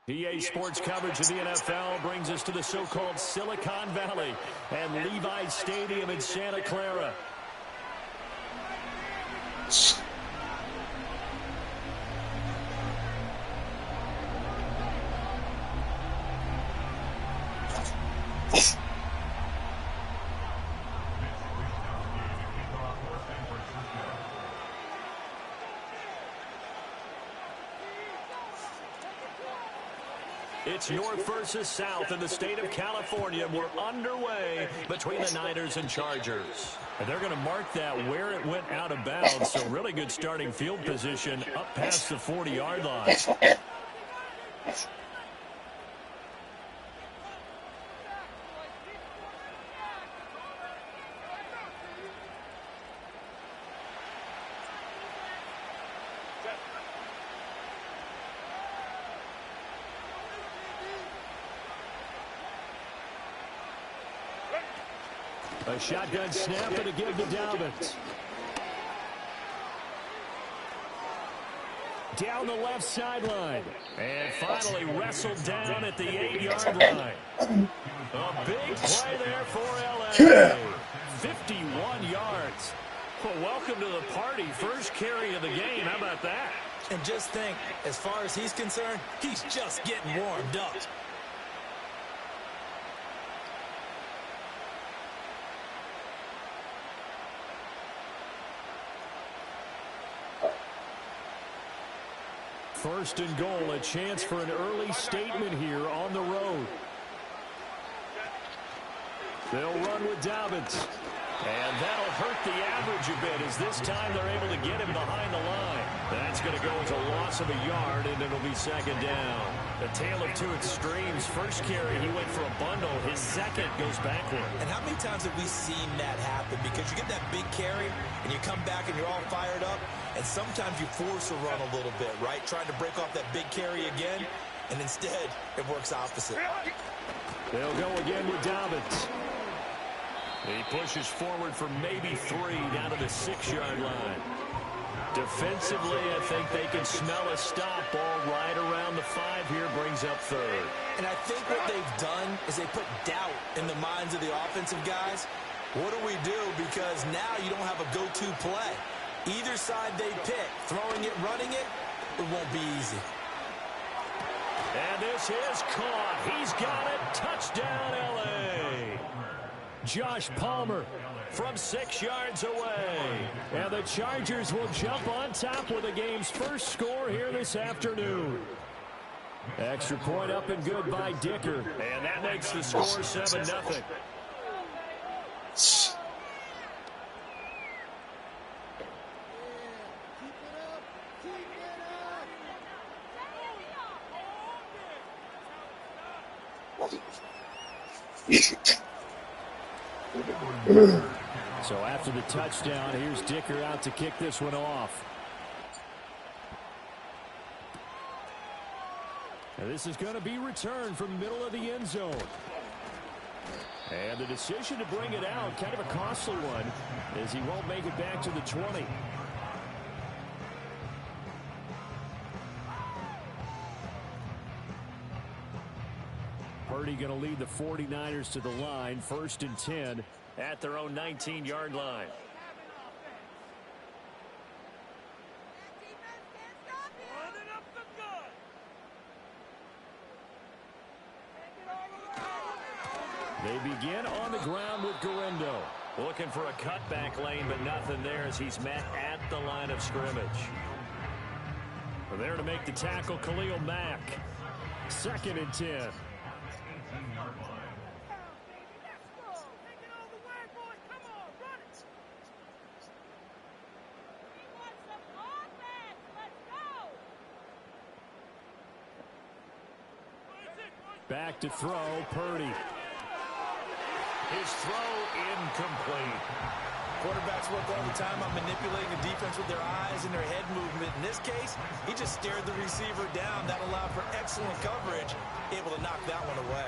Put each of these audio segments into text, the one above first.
EA Sports coverage of the NFL brings us to the so-called Silicon Valley and Levi's Stadium in Santa Clara. It's North versus South in the state of California. We're underway between the Niners and Chargers. And they're going to mark that where it went out of bounds. So really good starting field position up past the 40-yard line. A shotgun snap and a give to Dobbins. Down the left sideline. And finally wrestled down at the 8-yard line. A big play there for L.A. 51 yards. Well, welcome to the party. First carry of the game. How about that? And just think, as far as he's concerned, he's just getting warmed up. First and goal, a chance for an early statement here on the road. They'll run with Dobbins. And that'll hurt the average a bit as this time they're able to get him behind the line. That's going to go as a loss of a yard, and it'll be second down. A tale of two extremes. First carry, he went for a bundle. His second goes backward. And how many times have we seen that happen? Because you get that big carry, and you come back and you're all fired up, and sometimes you force a run a little bit, right? Trying to break off that big carry again, and instead it works opposite. They'll go again with Dobbins. He pushes forward for maybe 3 down to the 6-yard line. Defensively, I think they can smell a stop. Ball right around the 5 here, brings up third. And I think what they've done is they put doubt in the minds of the offensive guys. What do we do? Because now you don't have a go-to play. Either side they pick, throwing it, running it, it won't be easy. And this is caught. He's got it. Touchdown, L.A. Josh Palmer from 6 yards away. And the Chargers will jump on top with the game's first score here this afternoon. Extra point up and good by Dicker. And that makes the score 7-0. So after the touchdown, here's Dicker out to kick this one off. And this is going to be returned from the middle of the end zone. And the decision to bring it out, kind of a costly one, as he won't make it back to the 20. Purdy going to lead the 49ers to the line, 1st and 10 at their own 19-yard line. They begin on the ground with Guerendo. Looking for a cutback lane, but nothing there as he's met at the line of scrimmage. There to make the tackle, Khalil Mack. 2nd and 10. Back to throw, Purdy. His throw incomplete. Quarterbacks work all the time on manipulating the defense with their eyes and their head movement. In this case, he just stared the receiver down. That allowed for excellent coverage, able to knock that one away.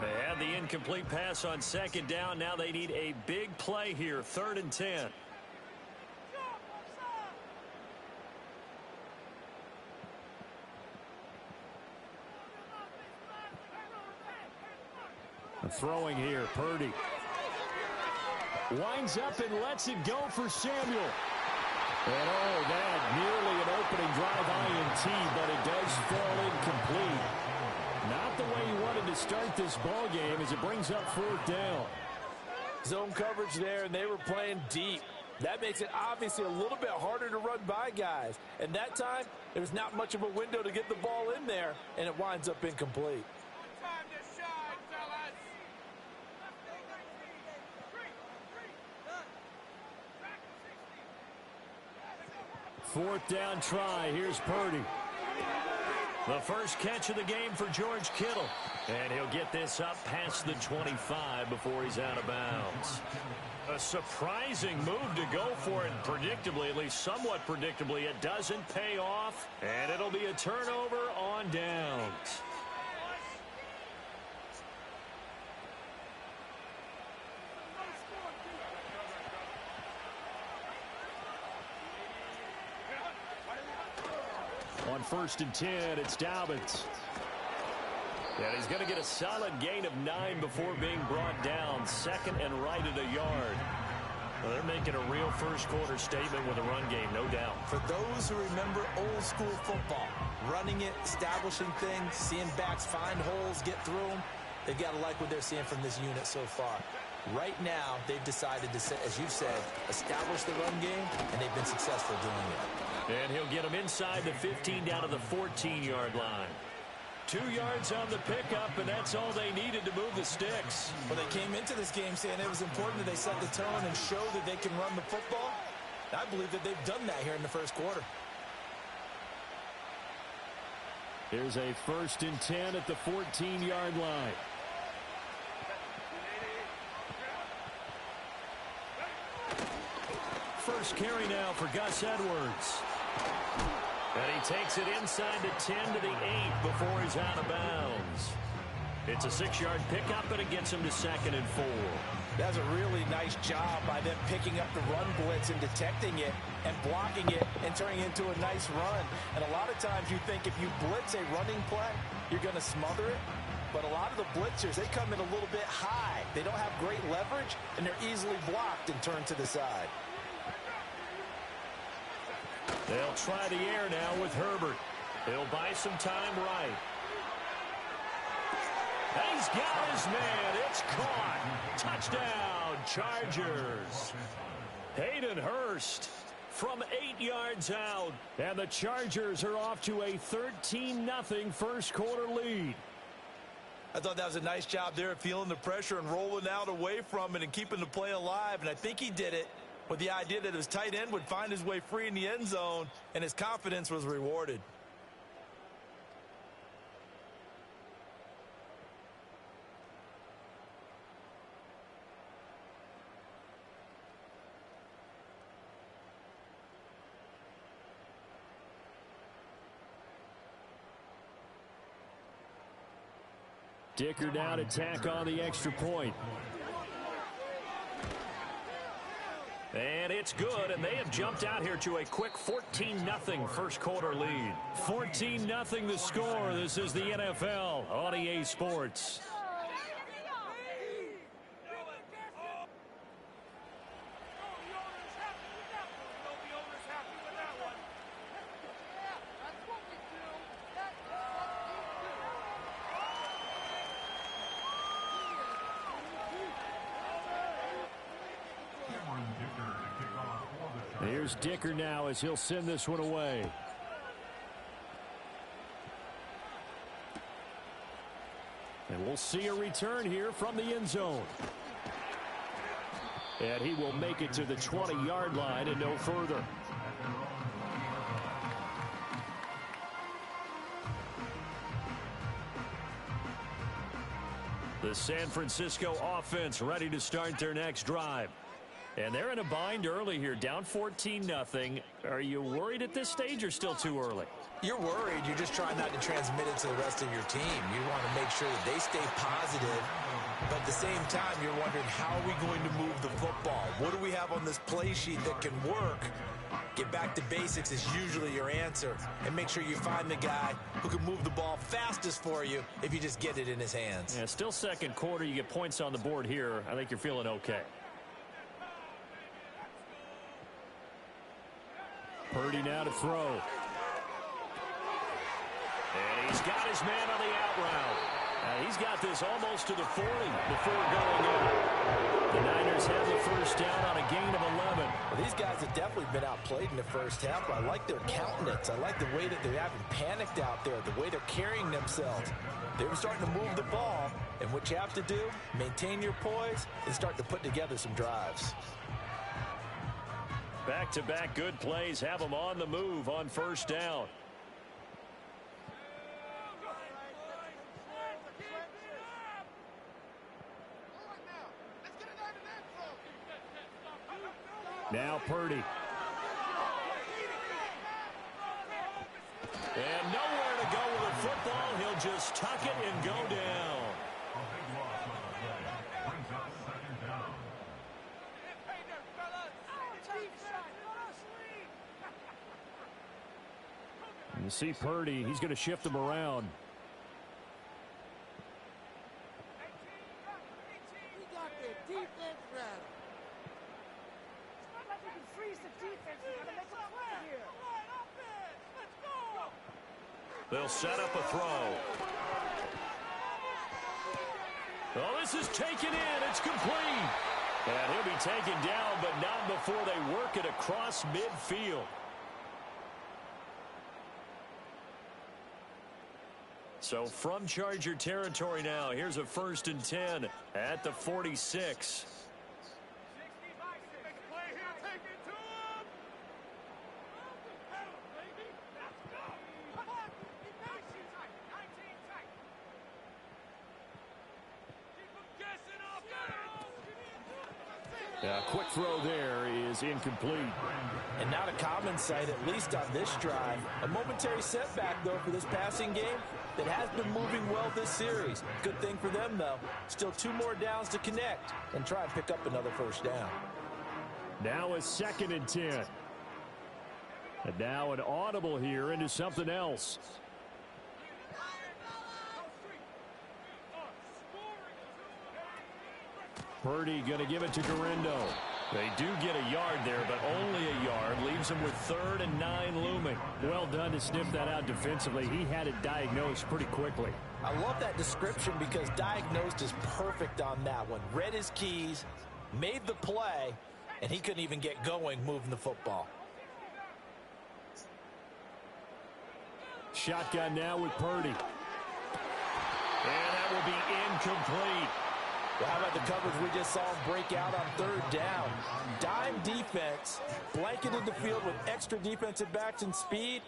They had the incomplete pass on second down. Now they need a big play here, 3rd and 10. Throwing here, Purdy. Winds up and lets it go for Samuel. And oh, that nearly an opening drive INT, but it does fall incomplete. Not the way he wanted to start this ball game as it brings up 4th down. Zone coverage there, and they were playing deep. That makes it obviously a little bit harder to run by guys. And that time, there was not much of a window to get the ball in there, and it winds up incomplete. 4th down try. Here's Purdy. The first catch of the game for George Kittle. And he'll get this up past the 25 before he's out of bounds. A surprising move to go for it. Predictably, at least somewhat predictably, it doesn't pay off. And it'll be a turnover on downs. On 1st and 10, it's Dobbins. And he's going to get a solid gain of 9 before being brought down. 2nd and right at a yard. Well, they're making a real first-quarter statement with a run game, no doubt. For those who remember old-school football, running it, establishing things, seeing backs find holes, get through them, they've got to like what they're seeing from this unit so far. Right now, they've decided to, as you said, establish the run game, and they've been successful doing it. And he'll get them inside the 15 down to the 14-yard line. 2 yards on the pickup, and that's all they needed to move the sticks. Well, they came into this game saying it was important that they set the tone and show that they can run the football. I believe that they've done that here in the first quarter. Here's a 1st and 10 at the 14-yard line. First carry now for Gus Edwards. And he takes it inside the 10 to the 8 before he's out of bounds. It's a 6-yard pickup, and it gets him to 2nd and 4. That's a really nice job by them picking up the run blitz and detecting it and blocking it and turning it into a nice run. And a lot of times you think if you blitz a running play, you're going to smother it. But a lot of the blitzers, they come in a little bit high. They don't have great leverage, and they're easily blocked and turned to the side. They'll try the air now with Herbert. He'll buy some time right. He's got his man. It's caught. Touchdown, Chargers. Hayden Hurst from 8 yards out. And the Chargers are off to a 13-0 first-quarter lead. I thought that was a nice job there of feeling the pressure and rolling out away from it and keeping the play alive. And I think he did it with the idea that his tight end would find his way free in the end zone, and his confidence was rewarded. Dicker now to tack on the extra point. And it's good, and they have jumped out here to a quick 14-0 first-quarter lead. 14-0 the score. This is the NFL on EA Sports. Here's Dicker now as he'll send this one away. And we'll see a return here from the end zone. And he will make it to the 20-yard line and no further. The San Francisco offense ready to start their next drive. And they're in a bind early here, down 14-0. Are you worried at this stage or still too early? You're worried. You're just trying not to transmit it to the rest of your team. You want to make sure that they stay positive, but at the same time, you're wondering, how are we going to move the football? What do we have on this play sheet that can work? Get back to basics is usually your answer, and make sure you find the guy who can move the ball fastest for you if you just get it in his hands. Yeah, still second quarter. You get points on the board here. I think you're feeling okay. Purdy now to throw. And he's got his man on the out route. He's got this almost to the 40 before going out. The Niners have the first down on a gain of 11. Well, these guys have definitely been outplayed in the first half, but I like their countenance. I like the way that they haven't panicked out there, the way they're carrying themselves. They were starting to move the ball, and what you have to do, maintain your poise and start to put together some drives. Back-to-back good plays have them on the move on first down. Now Purdy. And nowhere to go with the football. He'll just tuck it and go down. You see Purdy, he's going to shift them around. They'll set up a throw. Oh, this is taken in. It's complete. And he'll be taken down, but not before they work it across midfield. So from Charger territory now, here's a 1st and 10 at the 46. Quick throw there is incomplete. And not a common sight, at least on this drive. A momentary setback, though, for this passing game that has been moving well this series. Good thing for them, though. Still 2 more downs to connect and try and pick up another first down. Now a 2nd and 10. And now an audible here into something else. Purdy going to give it to Garindo. They do get a yard there, but only a yard. Leaves them with 3rd and 9 looming. Well done to sniff that out defensively. He had it diagnosed pretty quickly. I love that description because diagnosed is perfect on that one. Read his keys, made the play, and he couldn't even get going moving the football. Shotgun now with Purdy. And that will be incomplete. Well, how about the coverage we just saw him break out on 3rd down? Dime defense, blanketed the field with extra defensive backs and speed,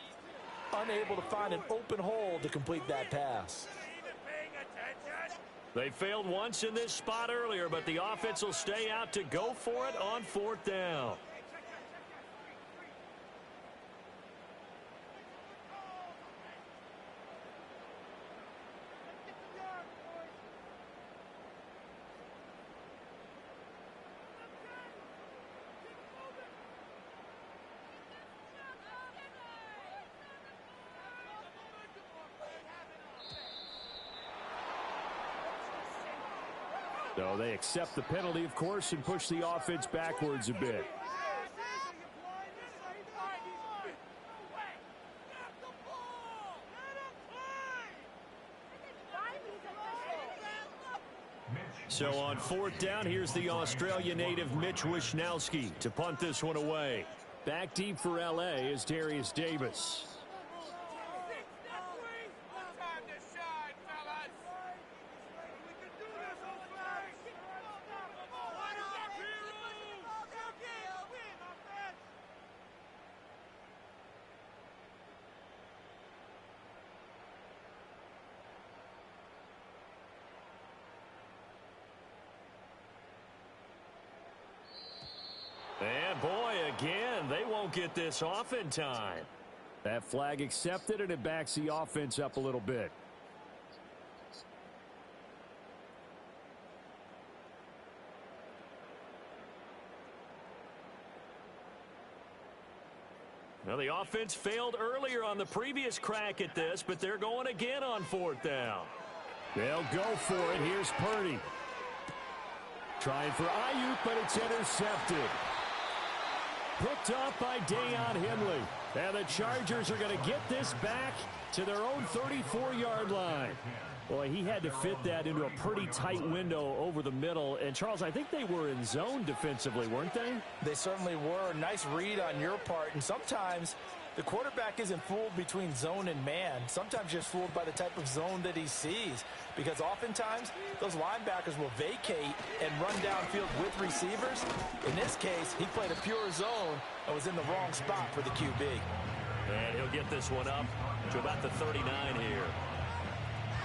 unable to find an open hole to complete that pass. They failed once in this spot earlier, but the offense will stay out to go for it on 4th down. So they accept the penalty, of course, and push the offense backwards a bit. So on 4th down, here's the Australia native Mitch Wishnowsky to punt this one away. Back deep for L.A. is Darius Davis. And boy, again, they won't get this off in time. That flag accepted, and it backs the offense up a little bit. Well, the offense failed earlier on the previous crack at this, but they're going again on 4th down. They'll go for it. Here's Purdy. Trying for Ayuk, but it's intercepted. Picked up by Deion Henley. And the Chargers are going to get this back to their own 34-yard line. Boy, he had to fit that into a pretty tight window over the middle. And, Charles, I think they were in zone defensively, weren't they? They certainly were. Nice read on your part. And sometimes the quarterback isn't fooled between zone and man. Sometimes just fooled by the type of zone that he sees. Because oftentimes, those linebackers will vacate and run downfield with receivers. In this case, he played a pure zone and was in the wrong spot for the QB. And he'll get this one up to about the 39 here.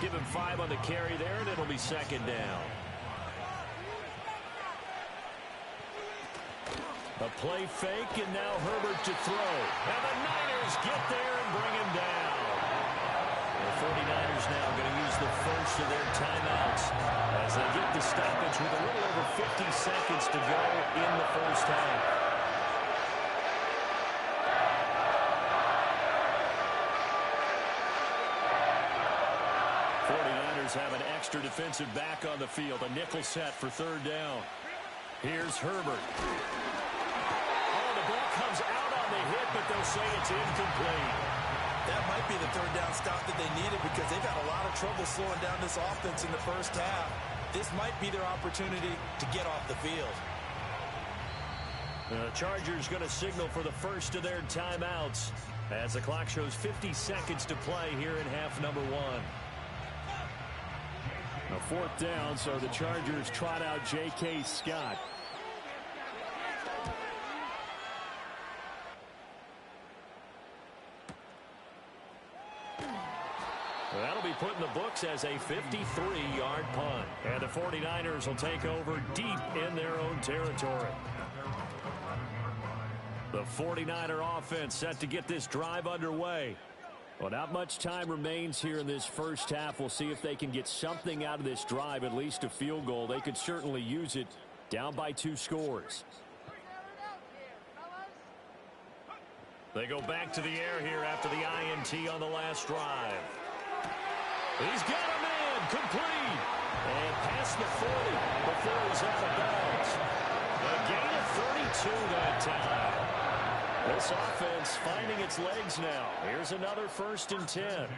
Give him 5 on the carry there, and it'll be 2nd down. A play fake, and now Herbert to throw. And the Niners get there and bring him down. The 49ers now going to use the first of their timeouts as they get the stoppage with a little over 50 seconds to go in the first half. Have an extra defensive back on the field. A nickel set for 3rd down. Here's Herbert. Oh, the ball comes out on the hit, but they'll say it's incomplete. That might be the 3rd down stop that they needed because they've had a lot of trouble slowing down this offense in the first half. This might be their opportunity to get off the field. The Chargers going to signal for the first of their timeouts as the clock shows 50 seconds to play here in half number 1. A 4th down, so the Chargers trot out J.K. Scott. Well, that'll be put in the books as a 53-yard punt. And the 49ers will take over deep in their own territory. The 49er offense set to get this drive underway. Well, not much time remains here in this first half. We'll see if they can get something out of this drive, at least a field goal. They could certainly use it down by 2 scores. They go back to the air here after the INT on the last drive. He's got a man complete. And past the 40 before he's out of bounds. A gain of 32 that time. This offense finding its legs now. Here's another 1st and 10.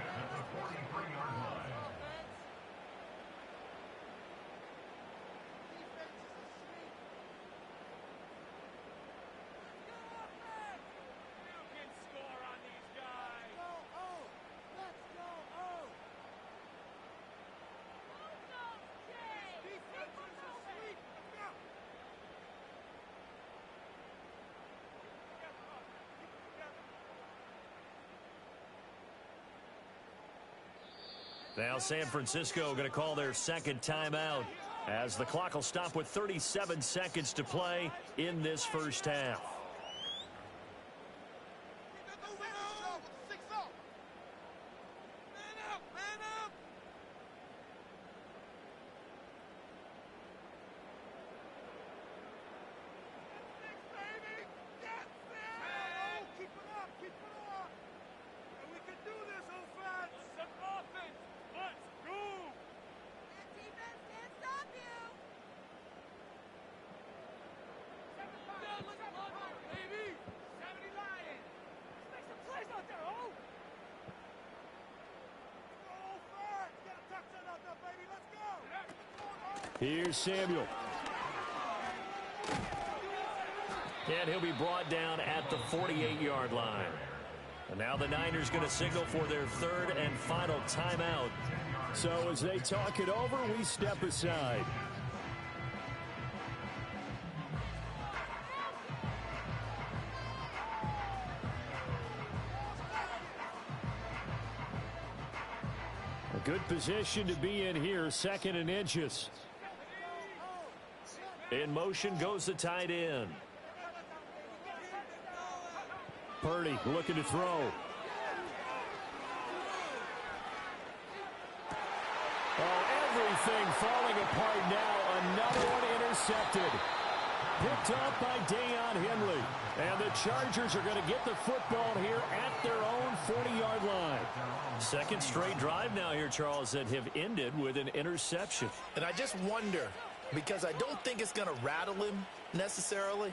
Now San Francisco going to call their 2nd timeout as the clock will stop with 37 seconds to play in this first half. Here's Samuel. And he'll be brought down at the 48-yard line. And now the Niners going to signal for their 3rd and final timeout. So as they talk it over, we step aside. A good position to be in here, 2nd and inches. In motion goes the tight end. Purdy looking to throw. Oh, everything falling apart now. Another one intercepted. Picked up by Deion Henley. And the Chargers are going to get the football here at their own 40-yard line. Second straight drive now here, Charles, that have ended with an interception. And I just wonder, because I don't think it's going to rattle him necessarily,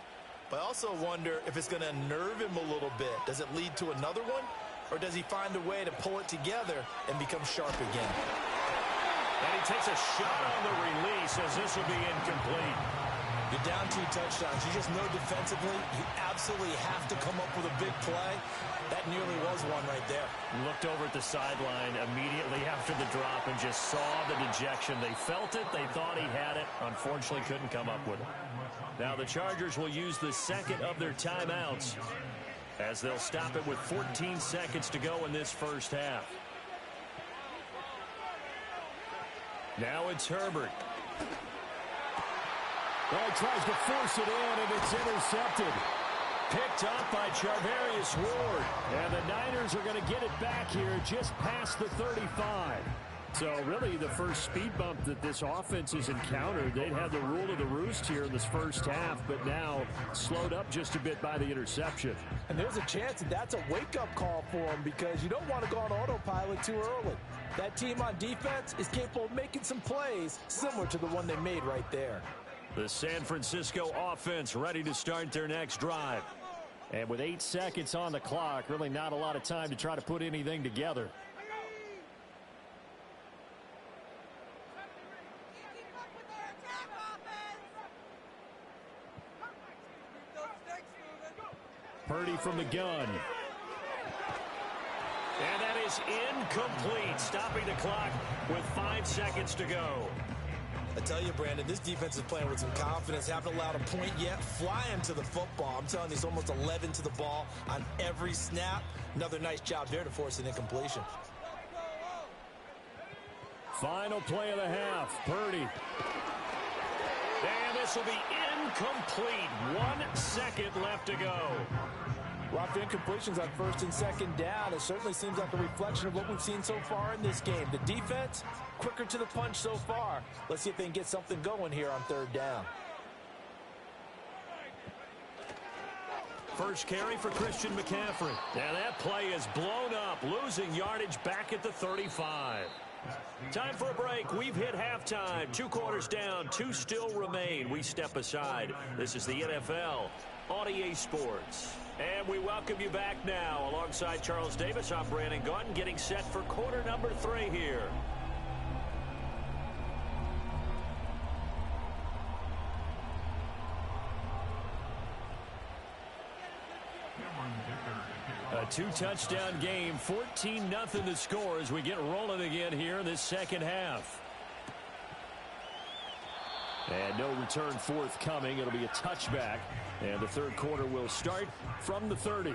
but I also wonder if it's going to unnerve him a little bit. Does it lead to another one? Or does he find a way to pull it together and become sharp again? And he takes a shot on the release as this will be incomplete. You're down 2 touchdowns. You just know defensively you absolutely have to come up with a big play. That nearly was one right there. Looked over at the sideline immediately after the drop and just saw the dejection. They felt it. They thought he had it. Unfortunately, couldn't come up with it. Now the Chargers will use the second of their timeouts as they'll stop it with 14 seconds to go in this first half. Now it's Herbert. Well, he tries to force it in, and it's intercepted. Picked up by Charvarius Ward. And the Niners are going to get it back here just past the 35. So really the first speed bump that this offense has encountered. They'd had the rule of the roost here in this first half, but now slowed up just a bit by the interception. And there's a chance that that's a wake-up call for them because you don't want to go on autopilot too early. That team on defense is capable of making some plays similar to the one they made right there. The San Francisco offense ready to start their next drive. And with 8 seconds on the clock, really not a lot of time to try to put anything together. Purdy from the gun. And that is incomplete, stopping the clock with 5 seconds to go. I tell you, Brandon, this defense is playing with some confidence. Haven't allowed a point yet. Flying to the football. I'm telling you, it's almost 11 to the ball on every snap. Another nice job there to force an incompletion. Final play of the half. Purdy. And this will be incomplete. 1 second left to go. Well, after incompletions on first and second down, it certainly seems like a reflection of what we've seen so far in this game. The defense, quicker to the punch so far. Let's see if they can get something going here on third down. First carry for Christian McCaffrey. And that play is blown up, losing yardage back at the 35. Time for a break. We've hit halftime. 2 quarters down, 2 still remain. We step aside. This is the NFL on EA Sports. And we welcome you back now. Alongside Charles Davis, I'm Brandon Gaudin, getting set for quarter number 3 here. A 2-touchdown game, 14-0 the score as we get rolling again here in this second half. And no return forthcoming. It'll be a touchback. And the third quarter will start from the 30.